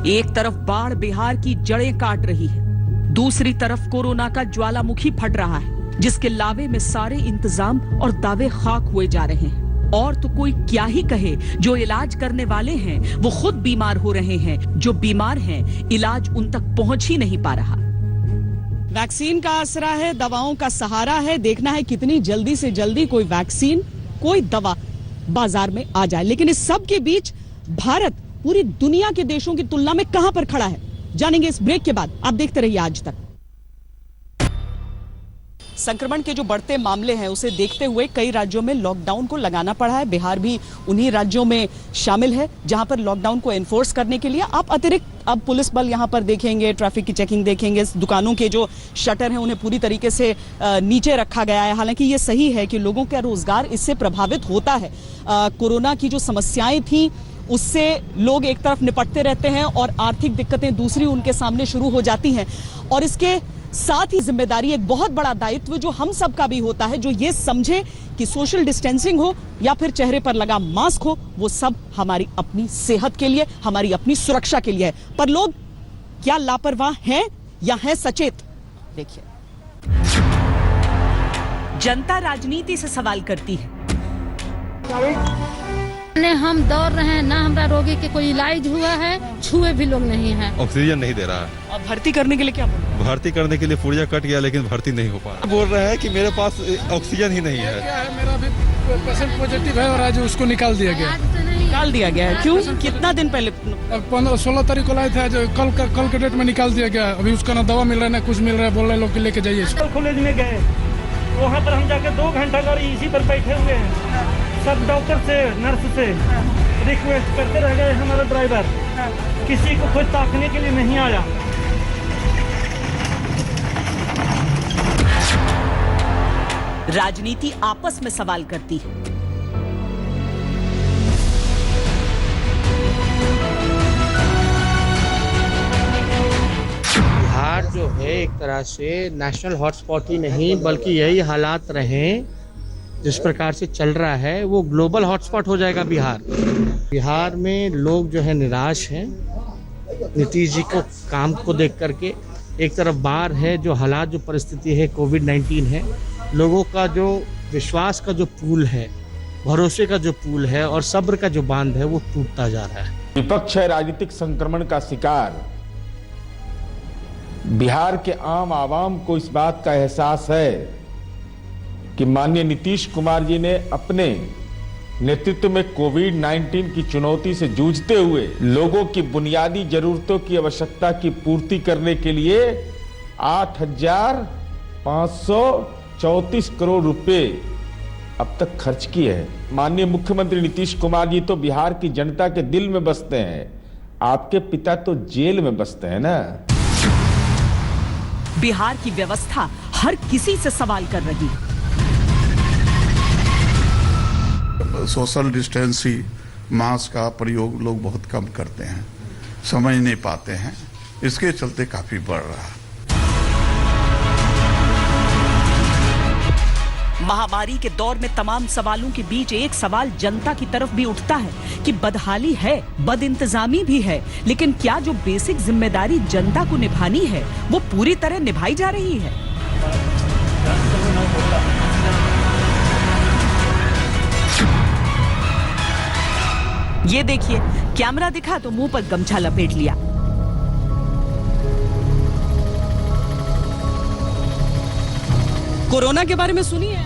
D: एक तरफ बाढ़ बिहार की जड़ें काट रही है, दूसरी तरफ कोरोना का ज्वालामुखी फट रहा है, जिसके लावे में सारे इंतजाम और दावे खाक हुए जा रहे हैं। और तो कोई क्या ही कहे, जो इलाज करने वाले हैं वो खुद बीमार हो रहे हैं, जो बीमार हैं इलाज उन तक पहुंच ही नहीं पा रहा। वैक्सीन का आसरा है, दवाओं का सहारा है। देखना है कितनी जल्दी से जल्दी कोई वैक्सीन, कोई दवा बाजार में आ जाए। लेकिन इस सब के बीच भारत पूरी दुनिया के देशों की तुलना में कहां पर खड़ा है, जानेंगे इस ब्रेक के बाद। आप देखते रहिए आज तक। संक्रमण के जो बढ़ते मामले हैं उसे देखते हुए कई राज्यों में लॉकडाउन को लगाना पड़ा है। बिहार भी उन्हीं राज्यों में शामिल है जहां पर लॉकडाउन को एनफोर्स करने के लिए आप अतिरिक्त अब पुलिस बल यहां पर देखेंगे, ट्रैफिक की चेकिंग देखेंगे। दुकानों के जो शटर हैं उन्हें पूरी तरीके से नीचे रखा गया है। हालांकि ये सही है कि लोगों का रोजगार इससे प्रभावित होता है। कोरोना की जो समस्याएं थी उससे लोग एक तरफ निपटते रहते हैं और आर्थिक दिक्कतें दूसरी उनके सामने शुरू हो जाती हैं। और इसके साथ ही जिम्मेदारी, एक बहुत बड़ा दायित्व जो हम सब का भी होता है, जो ये समझे कि सोशल डिस्टेंसिंग हो या फिर चेहरे पर लगा मास्क हो, वो सब हमारी अपनी सेहत के लिए, हमारी अपनी सुरक्षा के लिए है। पर लोग क्या लापरवाह हैं या हैं सचेत? देखिए, जनता राजनीति से सवाल करती है।
F: हम दौड़ रहे हैं, ना हमारा रोगी के कोई इलाज हुआ है, छुए भी लोग नहीं है।
C: ऑक्सीजन नहीं दे रहा है।
D: अब भर्ती करने के लिए क्या बोल?
C: भर्ती करने के लिए पुर्जा कट गया, लेकिन भर्ती नहीं हो पा रहा। बोल रहा है कि मेरे पास ऑक्सीजन ही नहीं है।
E: क्या है, मेरा भी पेशेंट पॉजिटिव है और आज उसको निकाल दिया गया।
D: निकाल दिया गया है? क्यों? कितना दिन पहले?
E: 15-16 तारीख को लाए थे, आज कल के डेट में निकाल दिया गया। अभी उसका ना दवा मिल रहा है ना कुछ मिल रहा है। बोल रहे लोग कि लेके जाइए।
A: कॉलेज में गए, वहाँ पर हम जाके 2 घंटा गाड़ी इसी पर बैठे हुए हैं। सब डॉक्टर से, नर्स से रिक्वेस्ट करते रह गए। हमारा ड्राइवर किसी को खुद ताकने के लिए नहीं आया।
D: राजनीति आपस में सवाल करती है।
N: बिहार जो है एक तरह से नेशनल हॉटस्पॉट ही नहीं, बल्कि यही हालात रहे जिस प्रकार से चल रहा है वो ग्लोबल हॉटस्पॉट हो जाएगा बिहार। बिहार में लोग जो है निराश हैं नीतीश जी को काम को देख करके। एक तरफ बाढ़ है, जो हालात, जो परिस्थिति है, कोविड-19 है, लोगों का जो विश्वास का जो पुल है, भरोसे का जो पुल है और सब्र का जो बांध है वो टूटता जा रहा है।
Q: विपक्ष है राजनीतिक संक्रमण का शिकार। बिहार के आम आवाम को इस बात का एहसास है कि माननीय नीतीश कुमार जी ने अपने नेतृत्व में कोविड-19 की चुनौती से जूझते हुए लोगों की बुनियादी जरूरतों की आवश्यकता की पूर्ति करने के लिए 8,000 534 करोड़ रुपए अब तक खर्च किए हैं। माननीय मुख्यमंत्री नीतीश कुमार जी तो बिहार की जनता के दिल में बसते हैं, आपके पिता तो जेल में बसते हैं ना।
D: बिहार की व्यवस्था हर किसी से सवाल कर रही है।
G: सोशल डिस्टेंसिंग, मास्क का प्रयोग लोग बहुत कम करते हैं, समझ नहीं पाते हैं, इसके चलते काफी बढ़ रहा है।
D: महामारी के दौर में तमाम सवालों के बीच एक सवाल जनता की तरफ भी उठता है कि बदहाली है, बदइंतजामी भी है, लेकिन क्या जो बेसिक जिम्मेदारी जनता को निभानी है वो पूरी तरह निभाई जा रही है? ये देखिए, कैमरा दिखा तो मुंह पर गमछा लपेट लिया। कोरोना के बारे में सुनी है?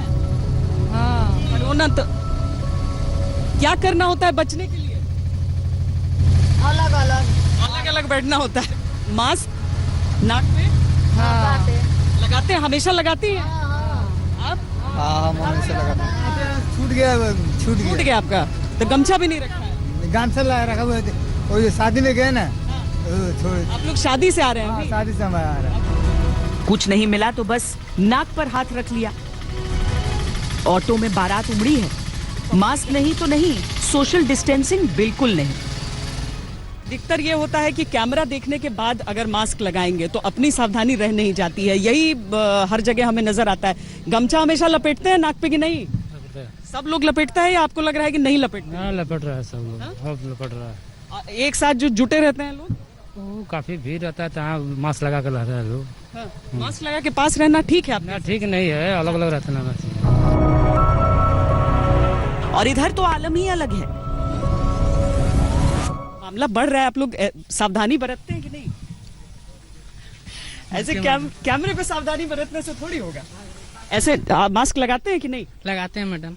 D: हाँ, कोरोना तो क्या करना होता है बचने के लिए? अलग अलग बैठना होता है। मास्क नाक पे लगाते हैं, हमेशा लगाती हैं? आप?
R: हाँ, हमेशा लगाते हैं। छूट गया आपका?
D: तो गमछा भी नहीं रखा है?
R: गमछा रखा हुआ है, वो शादी में गए ना।
D: आप लोग शादी से आ रहे हैं?
R: हाँ, शादी से आ रहे हैं।
D: कुछ नहीं मिला तो बस नाक पर हाथ रख लिया। ऑटो में बारात उमड़ी है, मास्क नहीं तो नहीं, सोशल डिस्टेंसिंग बिल्कुल नहीं। अधिकतर ये होता है कि कैमरा देखने के बाद अगर मास्क लगाएंगे तो अपनी सावधानी रह नहीं जाती है, यही हर जगह हमें नजर आता है। गमछा हमेशा लपेटते हैं नाक पे कि नहीं? सब लोग लपेटता है या आपको लग रहा है कि नहीं लपेटते?
S: हाँ, लपेट रहा है सब लोग। हाँ? लपेट रहा है।
D: एक साथ जो जुटे रहते हैं लोग,
S: वो काफी भीड़ रहता है, तो मास्क लगा कर रहते हैं लोग।
D: हाँ, मास्क लगा के पास रहना ठीक है आपका?
S: ठीक नहीं है, अलग अलग रहते हैं।
D: और इधर तो आलम ही अलग है, मामला बढ़ रहा है। आप लोग सावधानी बरतते हैं कि नहीं? ऐसे कैमरे पे सावधानी बरतने से थोड़ी होगा। ऐसे मास्क लगाते हैं कि नहीं?
S: लगाते हैं मैडम।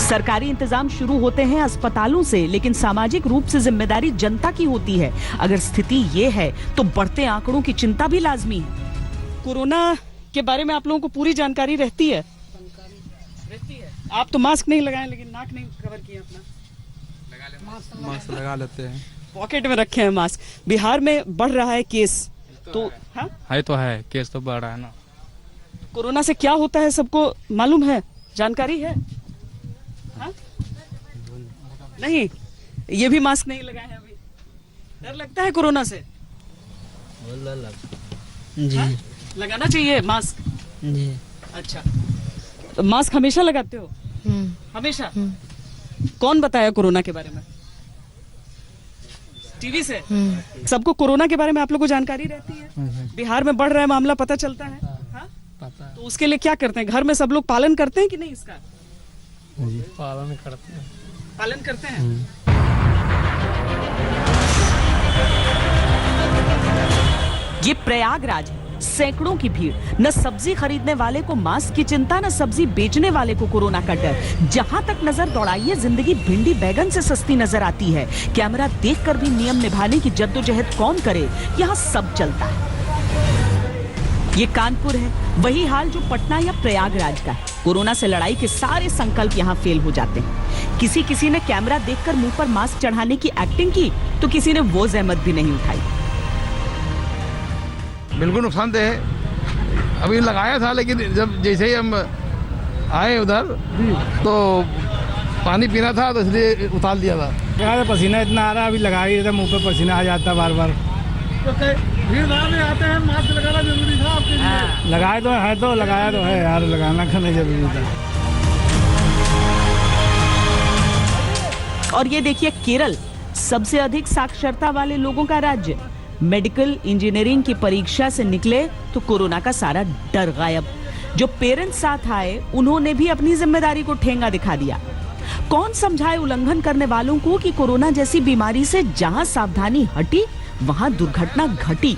D: सरकारी इंतजाम शुरू होते हैं अस्पतालों से, लेकिन सामाजिक रूप से जिम्मेदारी जनता की होती है। अगर स्थिति ये है तो बढ़ते आंकड़ों की चिंता भी लाजमी है। कोरोना के बारे में आप लोगों को पूरी जानकारी रहती है? आप तो मास्क नहीं लगाए, लेकिन नाक नहीं कवर किया अपना।
C: मास्क लगा लेते हैं,
D: पॉकेट में रखे हैं मास्क। बिहार में बढ़ रहा है केस, तो
S: है केस तो बढ़ रहा है ना।
D: कोरोना से क्या होता है सबको मालूम है, जानकारी है? नहीं, ये भी मास्क नहीं लगाए हैं अभी। डर लगता है कोरोना से?
O: जी।
D: हाँ? लगाना चाहिए मास्क?
O: जी।
D: अच्छा, तो मास्क हमेशा लगाते हो? हमेशा? कौन बताया कोरोना के बारे में? टीवी से? सबको कोरोना के बारे में आप लोगों को जानकारी रहती है? बिहार में बढ़ रहा है मामला, पता चलता है? हाँ? तो उसके लिए क्या करते हैं? घर में सब लोग पालन करते हैं कि नहीं इसका?
S: पालन करते हैं।
D: पालन करते हैं? ये प्रयागराज है, सैकड़ों की भीड़, न सब्जी खरीदने वाले को मास्क की चिंता, न सब्जी बेचने वाले को कोरोना का डर। जहां तक नजर दौड़ाइए जिंदगी भिंडी बैगन से सस्ती नजर आती है। कैमरा देखकर भी नियम निभाने की जद्दोजहद कौन करे, यहाँ सब चलता है। ये कानपुर है, वही हाल जो पटना या प्रयागराज का है। कोरोना से लड़ाई के सारे संकल्प यहाँ फेल हो जाते हैं। किसी ने कैमरा देखकर मुंह पर मास्क चढ़ाने की एक्टिंग की, तो किसी ने वो जहमत भी नहीं उठाई।
J: बिल्कुल नुकसानदेह है। अभी लगाया था, लेकिन जब जैसे ही हम आए उधर तो पानी पीना था, तो इसलिए उतार दिया था।
E: यार पसीना इतना आ रहा, अभी लगा ही था, मुंह पे पसीना आ जाता बार बार। तो भीड़ भाड़ में आते हैं, मास्क लगाना जरूरी था आपके लिए? लगाया तो लगाया तो है यार, लगाना खाना जरूरी था।
D: और ये देखिए, केरल सबसे अधिक साक्षरता वाले लोगों का राज्य। मेडिकल इंजीनियरिंग की परीक्षा से निकले तो कोरोना का सारा डर गायब। जो पेरेंट्स साथ आए, उन्होंने भी अपनी जिम्मेदारी को ठेंगा दिखा दिया। कौन समझाए उल्लंघन करने वालों को कि कोरोना जैसी बीमारी से जहां सावधानी हटी, वहां दुर्घटना घटी।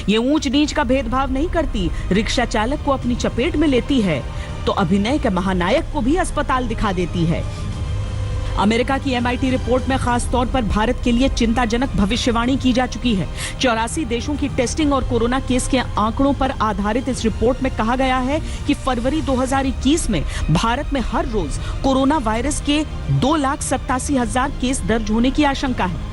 D: ये ऊंच नीच का भेदभाव नहीं करती, रिक्शा चालक को अपनी चपेट में लेती है तो अभिनय के महानायक को भी अस्पताल दिखा देती है। अमेरिका की MIT रिपोर्ट में खास तौर पर भारत के लिए चिंताजनक भविष्यवाणी की जा चुकी है। 84 देशों की टेस्टिंग और कोरोना केस के आंकड़ों पर आधारित इस रिपोर्ट में कहा गया है कि फरवरी 2021 में भारत में हर रोज कोरोना वायरस के 2,87,000 केस दर्ज होने की आशंका है।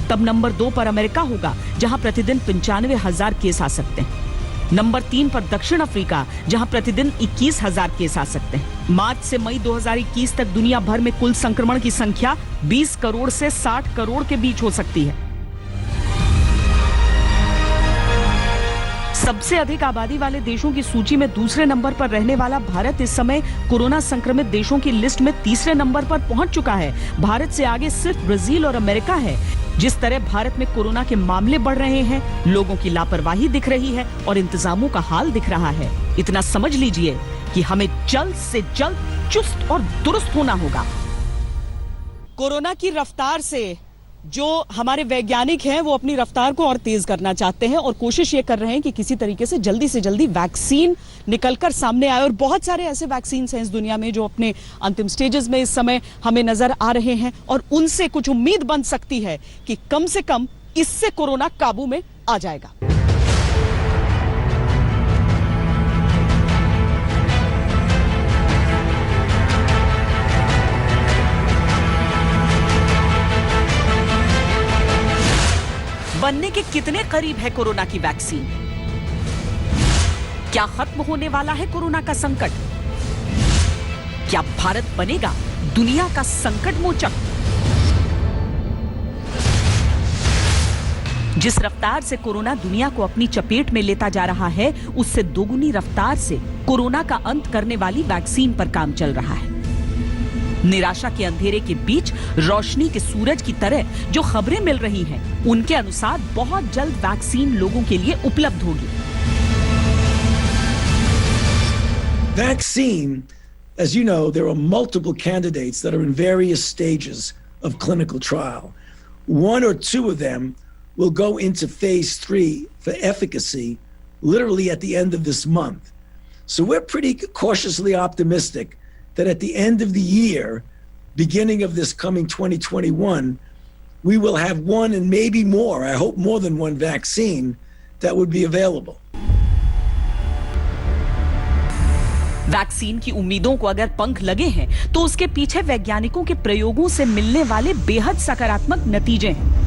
D: तब नंबर 2 पर अमेरिका होगा, जहां प्रतिदिन 95,000 केस आ सकते हैं। नंबर 3 पर दक्षिण अफ्रीका, जहां प्रतिदिन 21,000 केस आ सकते हैं। मार्च से मई 2021 तक दुनिया भर में कुल संक्रमण की संख्या 20 करोड़ से 60 करोड़ के बीच हो सकती है। सबसे अधिक आबादी वाले देशों की सूची में दूसरे नंबर पर रहने वाला भारत इस समय कोरोना संक्रमित देशों की लिस्ट में तीसरे नंबर पर पहुंच चुका है। भारत से आगे सिर्फ ब्राजील और अमेरिका है। जिस तरह भारत में कोरोना के मामले बढ़ रहे हैं, लोगों की लापरवाही दिख रही है और इंतजामों का हाल दिख रहा है, इतना समझ लीजिए कि हमें जल्द से जल्द चुस्त और दुरुस्त होना होगा। कोरोना की रफ्तार से जो हमारे वैज्ञानिक हैं वो अपनी रफ्तार को और तेज करना चाहते हैं और कोशिश ये कर रहे हैं कि किसी तरीके से जल्दी वैक्सीन निकलकर सामने आए। और बहुत सारे ऐसे वैक्सीन हैं इस दुनिया में जो अपने अंतिम स्टेजेस में इस समय हमें नजर आ रहे हैं और उनसे कुछ उम्मीद बन सकती है कि कम से कम इससे कोरोना काबू में आ जाएगा। बनने के कितने करीब है कोरोना की वैक्सीन? क्या खत्म होने वाला है कोरोना का संकट? क्या भारत बनेगा दुनिया का संकट मोचक? जिस रफ्तार से कोरोना दुनिया को अपनी चपेट में लेता जा रहा है, उससे दोगुनी रफ्तार से कोरोना का अंत करने वाली वैक्सीन पर काम चल रहा है। निराशा के अंधेरे के बीच रोशनी के सूरज की तरह जो खबरें मिल रही हैं, उनके अनुसार बहुत जल्द वैक्सीन लोगों के लिए उपलब्ध होगी।
T: Vaccine, as you know, there are multiple candidates that are in various stages of clinical trial. One or two of them will go into phase 3 for efficacy literally at the end of this month. So we're pretty cautiously optimistic that at the end of the year, beginning of this coming 2021, we will have one and maybe more, I hope more than one vaccine that would be available.
D: Vaccine की उम्मीदों को अगर पंख लगे हैं, तो उसके पीछे वैज्ञानिकों के प्रयोगों से मिलने वाले बेहद सकारात्मक नतीजे हैं।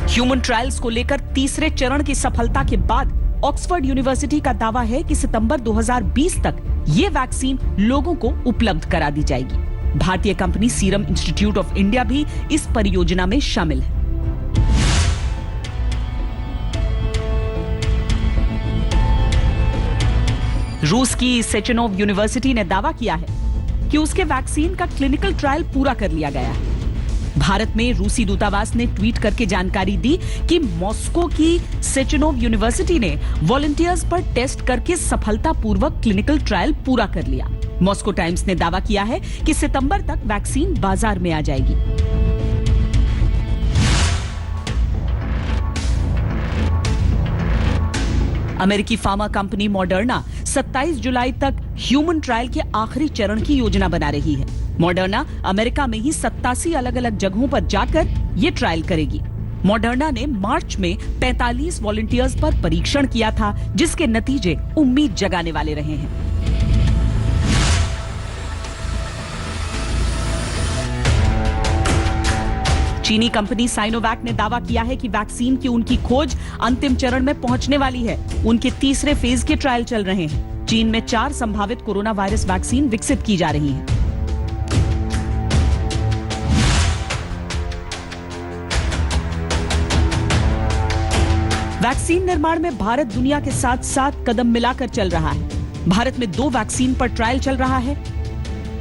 D: ह्यूमन ट्रायल्स को लेकर तीसरे चरण की सफलता के बाद ऑक्सफोर्ड यूनिवर्सिटी का दावा है कि सितंबर 2020 तक ये वैक्सीन लोगों को उपलब्ध करा दी जाएगी। भारतीय company serum institute of India भी इस परियोजना में शामिल है। रूस की सेचेनोव यूनिवर्सिटी ने दावा किया है कि उसके वैक्सीन का क्लिनिकल ट्रायल पूरा कर लिया गया है। भारत में रूसी दूतावास ने ट्वीट करके जानकारी दी कि मॉस्को की सेचेनोव यूनिवर्सिटी ने वॉलंटियर्स पर टेस्ट करके सफलतापूर्वक क्लिनिकल ट्रायल पूरा कर लिया। मॉस्को टाइम्स ने दावा किया है कि सितंबर तक वैक्सीन बाजार में आ जाएगी। अमेरिकी फार्मा कंपनी मॉडर्ना 27 जुलाई तक ह्यूमन ट्रायल के आखिरी चरण की योजना बना रही है। मॉडर्ना अमेरिका में ही 87 अलग-अलग जगहों पर जाकर ये ट्रायल करेगी। मॉडर्ना ने मार्च में 45 वॉलंटियर्स पर परीक्षण किया था, जिसके नतीजे उम्मीद जगाने वाले रहे हैं। चीनी कंपनी साइनोवैक ने दावा किया है कि वैक्सीन की उनकी खोज अंतिम चरण में पहुंचने वाली है। उनके तीसरे फेज के ट्रायल चल रहे हैं। चीन में 4 संभावित कोरोना वायरस वैक्सीन विकसित की जा रही हैं। वैक्सीन निर्माण में भारत दुनिया के साथ साथ कदम मिलाकर चल रहा है। भारत में 2 वैक्सीन पर ट्रायल चल रहा है।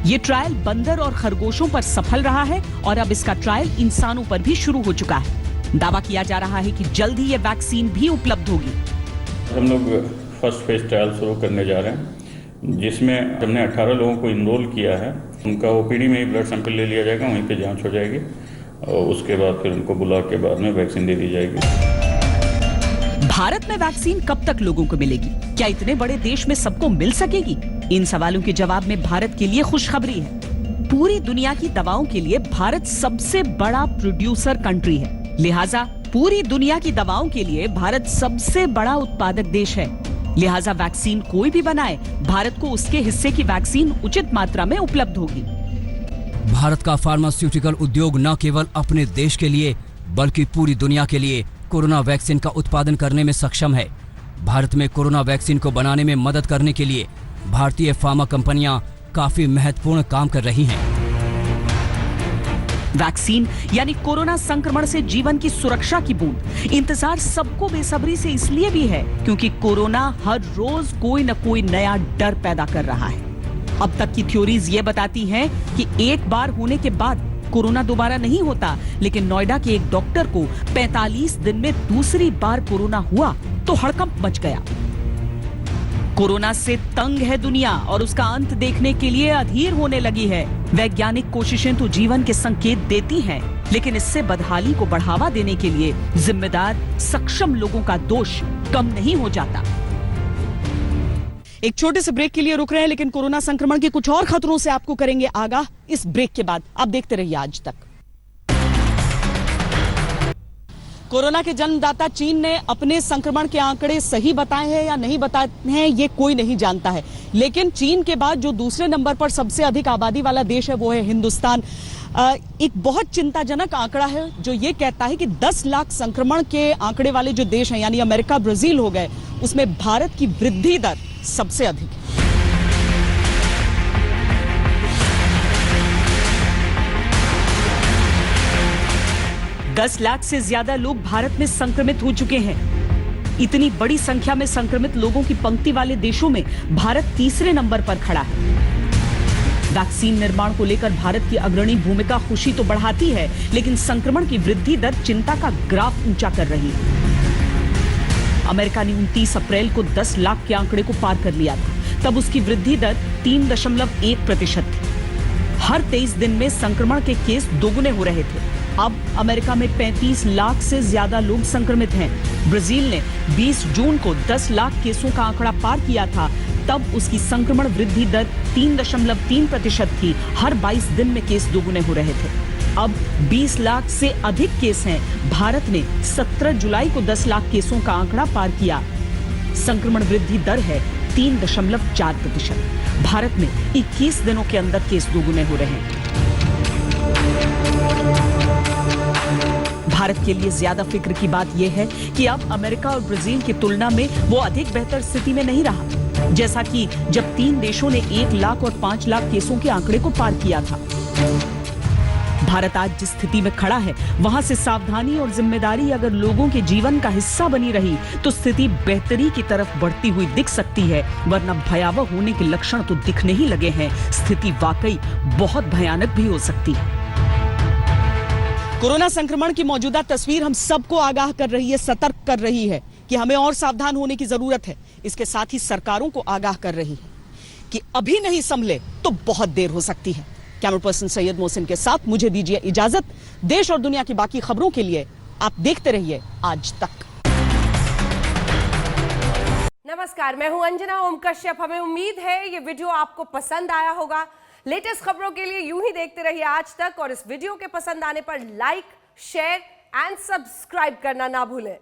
D: ये ट्रायल बंदर और खरगोशों पर सफल रहा है और अब इसका ट्रायल इंसानों पर भी शुरू हो चुका है। दावा किया जा रहा है कि जल्द ही ये वैक्सीन भी उपलब्ध होगी।
U: हम लोग फर्स्ट फेज ट्रायल शुरू करने जा रहे हैं, जिसमें हमने 18 लोगों को इनरोल किया है। उनका ओपीडी में ही ब्लड सैंपल ले लिया जाएगा, वहीं पे जांच हो जाएगी और उसके बाद फिर उनको बुला के बाद में वैक्सीन दे दी जाएगी।
D: भारत में वैक्सीन कब तक लोगों को मिलेगी? क्या इतने बड़े देश में सबको मिल सकेगी? इन सवालों के जवाब में भारत के लिए खुशखबरी है। पूरी दुनिया की दवाओं के लिए भारत सबसे बड़ा प्रोड्यूसर कंट्री है। लिहाजा पूरी दुनिया की दवाओं के लिए भारत सबसे बड़ा उत्पादक देश है। लिहाजा वैक्सीन कोई भी बनाए, भारत को उसके हिस्से की वैक्सीन उचित मात्रा में उपलब्ध होगी।
B: भारत का फार्मास्यूटिकल उद्योग न केवल अपने देश के लिए बल्कि पूरी दुनिया के लिए कोरोना वैक्सीन का उत्पादन करने में सक्षम है। भारत में कोरोना वैक्सीन को बनाने में मदद करने के लिए भारतीय फार्मा कंपनियां काफी महत्वपूर्ण काम कर रही हैं।
D: वैक्सीन यानी कोरोना संक्रमण से जीवन की सुरक्षा की बूंद। इंतजार सबको बेसब्री से इसलिए भी है क्योंकि कोरोना हर रोज कोई न कोई नया डर पैदा कर रहा है। अब तक की थ्योरीज ये बताती हैं कि एक बार होने के बाद कोरोना दोबारा नहीं होता, लेकिन नोएडा के एक डॉक्टर को 45 दिन में दूसरी बार कोरोना हुआ तो हड़कंप मच गया। कोरोना से तंग है दुनिया और उसका अंत देखने के लिए अधीर होने लगी है। वैज्ञानिक कोशिशें तो जीवन के संकेत देती हैं, लेकिन इससे बदहाली को बढ़ावा देने के लिए जिम्मेदार सक्षम लोगों का दोष कम नहीं हो जाता। एक छोटे से ब्रेक के लिए रुक रहे हैं, लेकिन कोरोना संक्रमण के कुछ और खतरों से आपको करेंगे आगाह इस ब्रेक के बाद। आप देखते रहिए आज तक। कोरोना के जन्मदाता चीन ने अपने संक्रमण के आंकड़े सही बताए हैं या नहीं बताए हैं ये कोई नहीं जानता है, लेकिन चीन के बाद जो दूसरे नंबर पर सबसे अधिक आबादी वाला देश है वो है हिंदुस्तान। एक बहुत चिंताजनक आंकड़ा है जो ये कहता है कि 10 लाख संक्रमण के आंकड़े वाले जो देश हैं यानी अमेरिका, ब्राजील हो गए, उसमें भारत की वृद्धि दर सबसे अधिक है। दस लाख से ज्यादा लोग भारत में संक्रमित हो चुके हैं। इतनी बड़ी संख्या में संक्रमित लोगों की पंक्ति वाले देशों में भारत तीसरे नंबर पर खड़ा है। वैक्सीन निर्माण को लेकर भारत की अग्रणी भूमिका खुशी तो बढ़ाती है, लेकिन संक्रमण की वृद्धि दर चिंता का ग्राफ ऊंचा कर रही है। अमेरिका ने 29 अप्रैल को 10 लाख के आंकड़े को पार कर लिया था। तब उसकी वृद्धि दर 3.1% थी। हर 23 दिन में संक्रमण के केस दोगुने हो रहे थे। अब अमेरिका में 35 लाख से ज्यादा लोग संक्रमित हैं। ब्राजील ने 20 जून को 10 लाख केसों का आंकड़ा पार किया था। तब उसकी संक्रमण वृद्धि दर 3.3% थी। हर 22 दिन में केस दोगुने हो रहे थे। अब 20 लाख से अधिक केस हैं। भारत ने 17 जुलाई को 10 लाख केसों का आंकड़ा पार किया। संक्रमण वृद्धि दर है 3.4%। भारत में 21 दिनों के अंदर केस दोगुने हो रहे हैं। भारत के लिए ज्यादा फिक्र की बात यह है कि अब अमेरिका और ब्राजील की तुलना में वो अधिक बेहतर स्थिति में नहीं रहा, जैसा कि जब 3 देशों ने 1 लाख और 5 लाख केसों के आंकड़े को पार किया था। भारत आज जिस स्थिति में खड़ा है, वहां से सावधानी और जिम्मेदारी अगर लोगों के जीवन का हिस्सा बनी रही तो स्थिति बेहतरी की तरफ बढ़ती हुई दिख सकती है, वरना भयावह होने के लक्षण तो दिखने ही लगे हैं। स्थिति वाकई बहुत भयानक भी हो सकती है। कोरोना संक्रमण की मौजूदा तस्वीर हम सबको आगाह कर रही है, सतर्क कर रही है कि हमें और सावधान होने की जरूरत है। इसके साथ ही सरकारों को आगाह कर रही है कि अभी नहीं संभले तो बहुत देर हो सकती है। कैमरा पर्सन सैयद मोहसिन के साथ मुझे दीजिए इजाजत। देश और दुनिया की बाकी खबरों के लिए आप देखते रहिए आज तक।
V: नमस्कार, मैं हूं अंजना ओम कश्यप। हमें उम्मीद है ये वीडियो आपको पसंद आया होगा। लेटेस्ट खबरों के लिए यूं ही देखते रहिए आज तक और इस वीडियो के पसंद आने पर लाइक, शेयर एंड सब्सक्राइब करना ना भूलें।